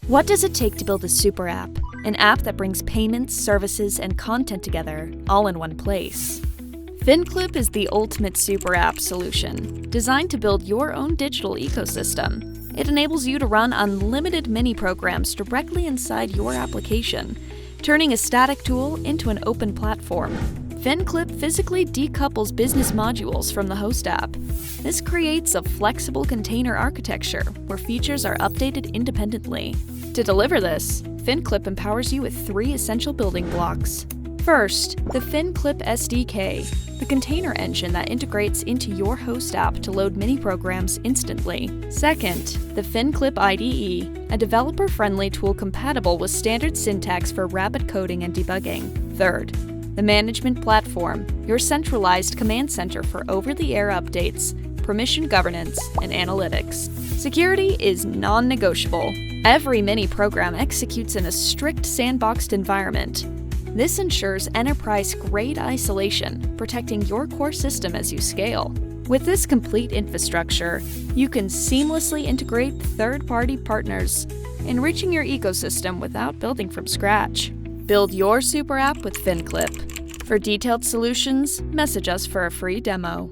What does it take to build a super app? An app that brings payments, services, and content together, all in one place. FinClip is the ultimate super app solution, designed to build your own digital ecosystem. It enables you to run unlimited mini-programs directly inside your application, turning a static tool into an open platform. FinClip physically decouples business modules from the host app. This creates a flexible container architecture where features are updated independently. To deliver this, FinClip empowers you with 3 essential building blocks. First, the FinClip SDK, the container engine that integrates into your host app to load mini-programs instantly. Second, the FinClip IDE, a developer-friendly tool compatible with standard syntax for rapid coding and debugging. Third, the management platform, your centralized command center for over-the-air updates, permission governance, and analytics. Security is non-negotiable. Every mini-program executes in a strict sandboxed environment. This ensures enterprise-grade isolation, protecting your core system as you scale. With this complete infrastructure, you can seamlessly integrate third-party partners, enriching your ecosystem without building from scratch. Build your super app with FinClip. For detailed solutions, message us for a free demo.